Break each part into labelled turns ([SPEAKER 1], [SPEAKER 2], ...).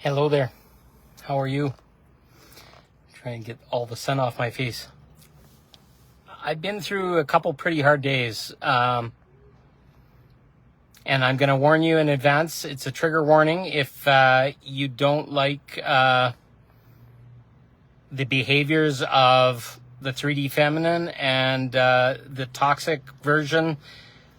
[SPEAKER 1] Hello there. How are you? Try and get all the sun off my face. I've been through a couple pretty hard days. And I'm going to warn you in advance. It's a trigger warning. If you don't like the behaviors of the 3D feminine and the toxic version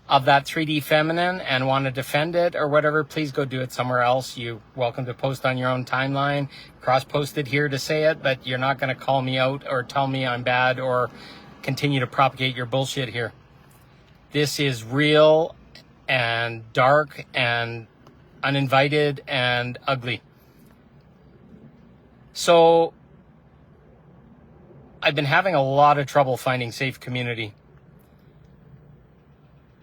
[SPEAKER 1] of that 3D feminine and want to defend it or whatever, please go do it somewhere else. You're welcome to post on your own timeline, cross-post it here to say it, but you're not going to call me out or tell me I'm bad or continue to propagate your bullshit here. This is real and dark and uninvited and ugly. So I've been having a lot of trouble finding safe community.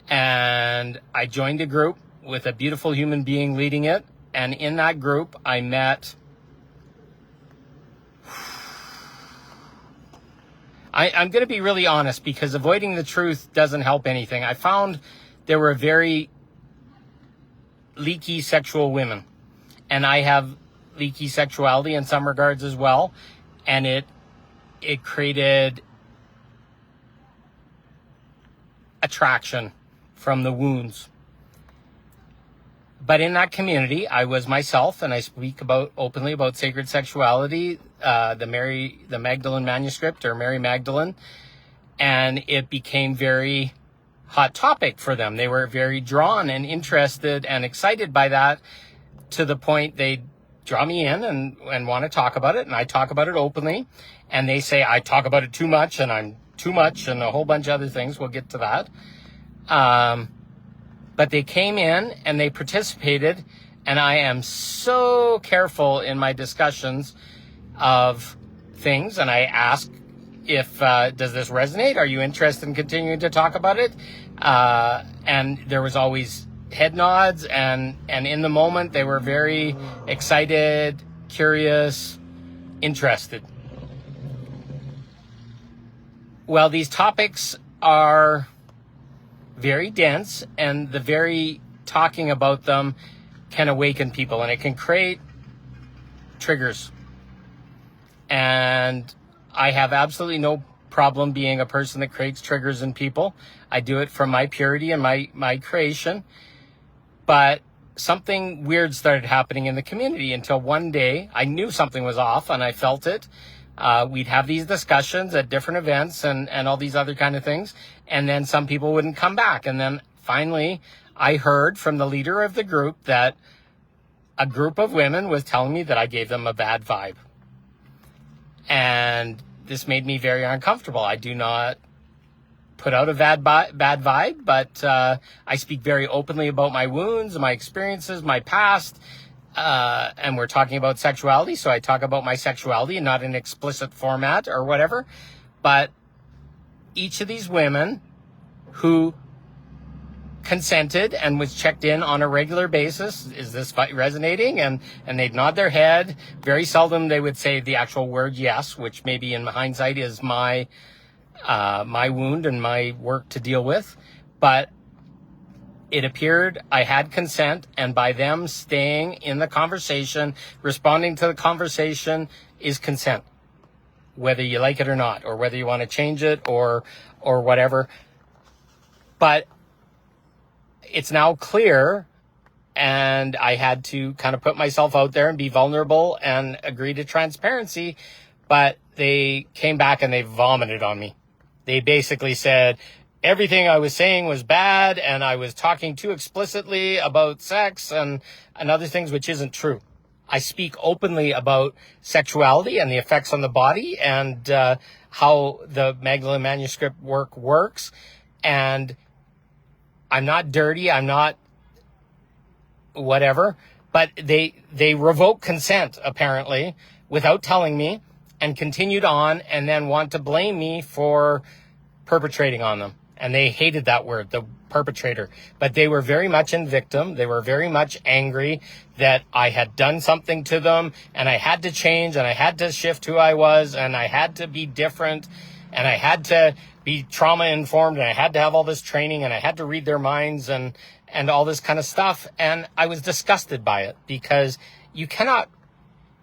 [SPEAKER 1] And I joined a group with a beautiful human being leading it. And in that group, I met... I'm going to be really honest because avoiding the truth doesn't help anything. I found there were very leaky sexual women. And I have leaky sexuality in some regards as well. And it created attraction from the wounds. But in that community, I was myself, and I speak openly about sacred sexuality, the Magdalen Manuscript, or Mary Magdalene, and it became very hot topic for them. They were very drawn and interested and excited by that, to the point they draw me in and want to talk about it, and I talk about it openly, and they say I talk about it too much, and I'm too much, and a whole bunch of other things. We'll get to that. But they came in and they participated, and I am so careful in my discussions of things, and I ask if, does this resonate? Are you interested in continuing to talk about it? And there was always head nods, and in the moment they were very excited, curious, interested. Well, these topics are very dense, and the very talking about them can awaken people, and it can create triggers. And I have absolutely no problem being a person that creates triggers in people. I do it from my purity and my creation. But something weird started happening in the community until one day I knew something was off, and I felt it. We'd have these discussions at different events and all these other kind of things. And then some people wouldn't come back. And then finally, I heard from the leader of the group that a group of women was telling me that I gave them a bad vibe. And this made me very uncomfortable. I do not put out a bad vibe, but I speak very openly about my wounds, my experiences, my past. And we're talking about sexuality, so I talk about my sexuality, not in explicit format or whatever. But each of these women who consented and was checked in on a regular basis, is this resonating? And they'd nod their head. Very seldom they would say the actual word yes, which maybe in hindsight is my wound and my work to deal with. But it appeared I had consent, and by them staying in the conversation, responding to the conversation is consent, whether you like it or not, or whether you want to change it or whatever. But it's now clear, and I had to kind of put myself out there and be vulnerable and agree to transparency. But they came back and they vomited on me. They basically said everything I was saying was bad, and I was talking too explicitly about sex and other things, which isn't true. I speak openly about sexuality and the effects on the body and how the Magdalen Manuscript work works. And I'm not dirty. I'm not whatever. But they revoked consent, apparently, without telling me, and continued on, and then want to blame me for perpetrating on them. And they hated that word, the perpetrator. But they were very much in victim. They were very much angry that I had done something to them, and I had to change, and I had to shift who I was, and I had to be different, and I had to be trauma informed, and I had to have all this training, and I had to read their minds and all this kind of stuff. And I was disgusted by it, because you cannot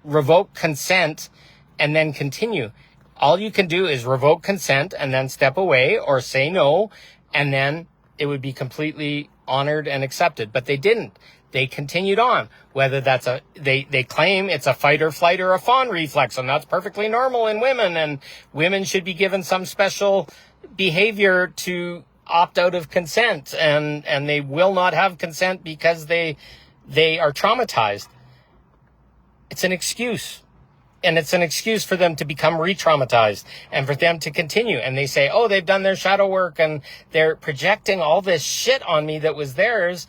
[SPEAKER 1] revoke consent and then continue. All you can do is revoke consent and then step away or say no, and then it would be completely honored and accepted. But they didn't. They continued on. Whether that's they claim it's a fight or flight or a fawn reflex, and that's perfectly normal in women, and women should be given some special behavior to opt out of consent, and they will not have consent because they are traumatized. It's an excuse. And it's an excuse for them to become re-traumatized and for them to continue. And they say, oh, they've done their shadow work and they're projecting all this shit on me that was theirs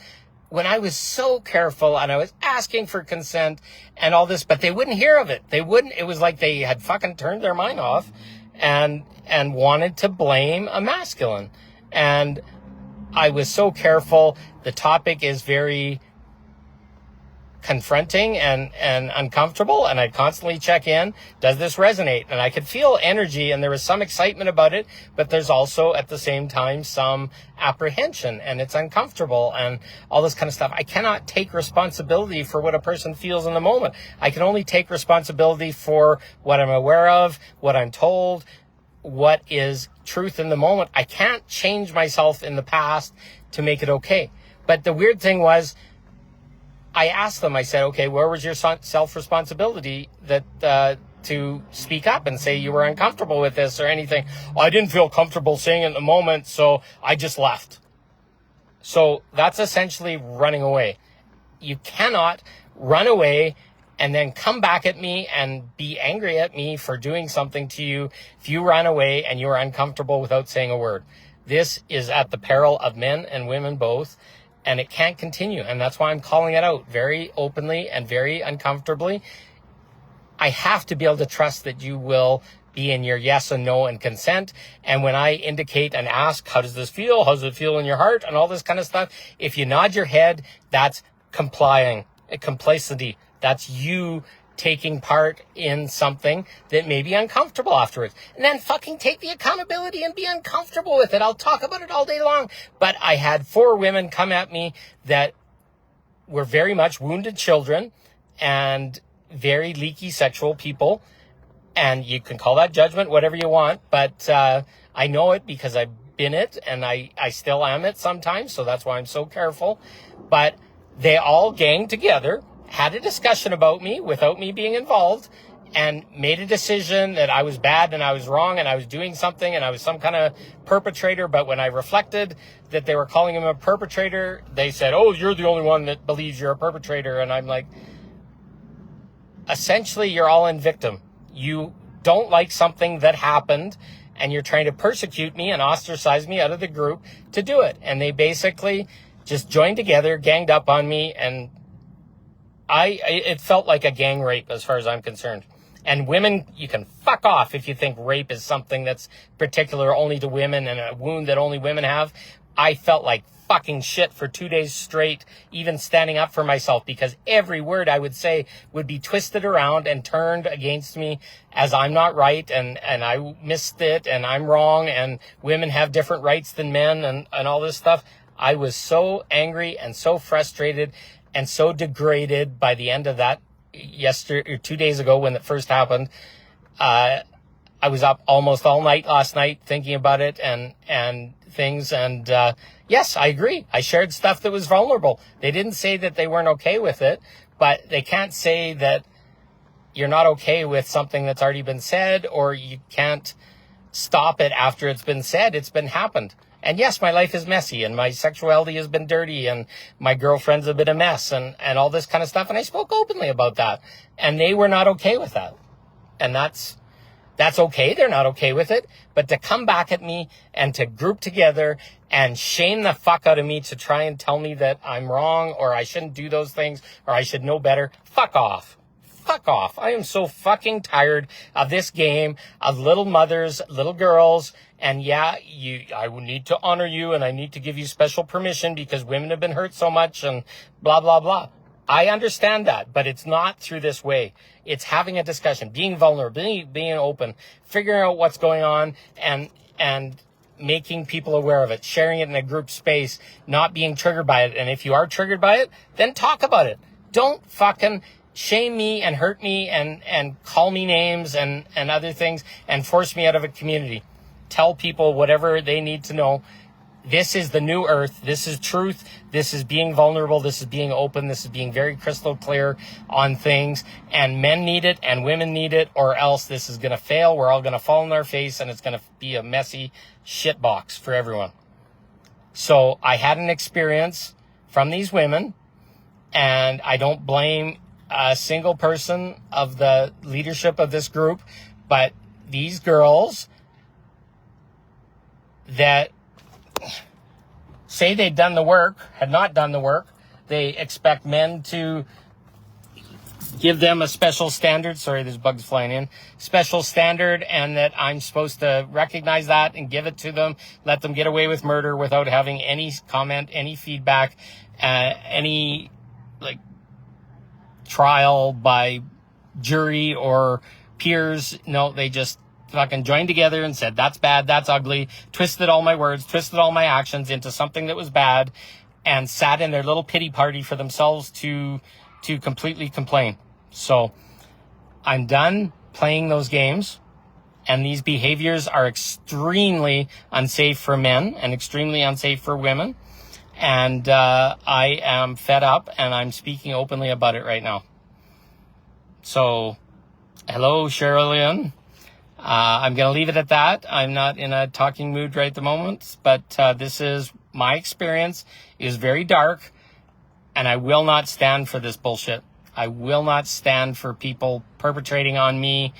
[SPEAKER 1] when I was so careful and I was asking for consent and all this, but they wouldn't hear of it. It was like they had fucking turned their mind off and wanted to blame a masculine. And I was so careful. The topic is very confronting and uncomfortable, and I'd constantly check in. Does this resonate? And I could feel energy, and there was some excitement about it, but there's also at the same time some apprehension, and it's uncomfortable and all this kind of stuff. I cannot take responsibility for what a person feels in the moment. I can only take responsibility for what I'm aware of, what I'm told, what is truth in the moment. I can't change myself in the past to make it okay. But the weird thing was, I asked them, I said, okay, where was your self-responsibility that to speak up and say you were uncomfortable with this or anything? Well, I didn't feel comfortable saying it in the moment, so I just left. So that's essentially running away. You cannot run away and then come back at me and be angry at me for doing something to you if you run away and you are uncomfortable without saying a word. This is at the peril of men and women both. And it can't continue. And that's why I'm calling it out very openly and very uncomfortably. I have to be able to trust that you will be in your yes and no and consent. And when I indicate and ask, how does this feel? How does it feel in your heart? And all this kind of stuff. If you nod your head, that's complying, complacency. That's you taking part in something that may be uncomfortable afterwards. And then fucking take the accountability and be uncomfortable with it. I'll talk about it all day long. But I had 4 women come at me that were very much wounded children and very leaky sexual people. And you can call that judgment, whatever you want. But I know it because I've been it, and I still am it sometimes. So that's why I'm so careful. But they all ganged together, had a discussion about me without me being involved, and made a decision that I was bad and I was wrong and I was doing something and I was some kind of perpetrator. But when I reflected that they were calling him a perpetrator, they said, oh, you're the only one that believes you're a perpetrator. And I'm like, essentially, you're all in victim. You don't like something that happened and you're trying to persecute me and ostracize me out of the group to do it. And they basically just joined together, ganged up on me, and it felt like a gang rape as far as I'm concerned. And women, you can fuck off if you think rape is something that's particular only to women and a wound that only women have. I felt like fucking shit for 2 days straight, even standing up for myself, because every word I would say would be twisted around and turned against me as I'm not right and I missed it and I'm wrong and women have different rights than men and all this stuff. I was so angry and so frustrated and so degraded by the end of that 2 days ago when it first happened. I was up almost all night last night thinking about it and things. And yes, I agree. I shared stuff that was vulnerable. They didn't say that they weren't okay with it, but they can't say that you're not okay with something that's already been said, or you can't stop it after it's been said. It's been happened. And yes, my life is messy and my sexuality has been dirty and my girlfriends have been a mess and all this kind of stuff. And I spoke openly about that, and they were not okay with that. And that's okay. They're not okay with it. But to come back at me and to group together and shame the fuck out of me to try and tell me that I'm wrong or I shouldn't do those things or I should know better. Fuck off. Fuck off. I am so fucking tired of this game of little mothers, little girls. And yeah, I would need to honor you and I need to give you special permission because women have been hurt so much and blah, blah, blah. I understand that, but it's not through this way. It's having a discussion, being vulnerable, being open, figuring out what's going on and making people aware of it, sharing it in a group space, not being triggered by it. And if you are triggered by it, then talk about it. Don't fucking shame me and hurt me and call me names and other things and force me out of a community. Tell people whatever they need to know. This is the new earth. This is truth. This is being vulnerable. This is being open. This is being very crystal clear on things. And men need it and women need it, or else this is going to fail. We're all going to fall on our face and it's going to be a messy shit box for everyone. So I had an experience from these women, and I don't blame a single person of the leadership of this group, but these girls that say they'd done the work, had not done the work. They expect men to give them a special standard. Sorry, there's bugs flying in. Special standard, and that I'm supposed to recognize that and give it to them, let them get away with murder without having any comment, any feedback, any like trial by jury or peers. No, they just fucking joined together and said, that's bad, that's ugly, twisted all my words, twisted all my actions into something that was bad, and sat in their little pity party for themselves to completely complain. So I'm done playing those games, and these behaviors are extremely unsafe for men and extremely unsafe for women. And I am fed up, and I'm speaking openly about it right now. So, hello, Sherilyn. I'm going to leave it at that. I'm not in a talking mood right at the moment, but this is my experience. It is very dark, and I will not stand for this bullshit. I will not stand for people perpetrating on me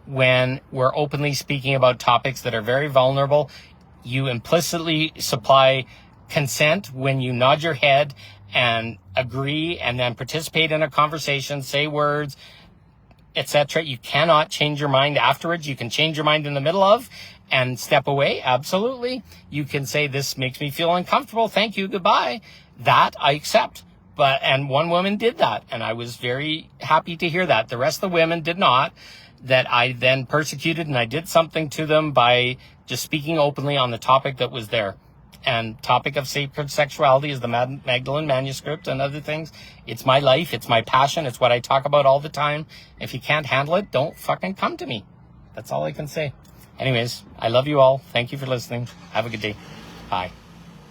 [SPEAKER 1] when we're openly speaking about topics that are very vulnerable. You implicitly supply consent when you nod your head and agree and then participate in a conversation, say words, etc. You cannot change your mind afterwards. You can change your mind in the middle of and step away. Absolutely. You can say, this makes me feel uncomfortable. Thank you. Goodbye. That I accept. And one woman did that, and I was very happy to hear that. The rest of the women did not, that I then persecuted, and I did something to them by just speaking openly on the topic that was there. And topic of sacred sexuality is the Magdalen Manuscript and other things. It's my life. It's my passion. It's what I talk about all the time. If you can't handle it, don't fucking come to me. That's all I can say. Anyways, I love you all. Thank you for listening. Have a good day. Bye.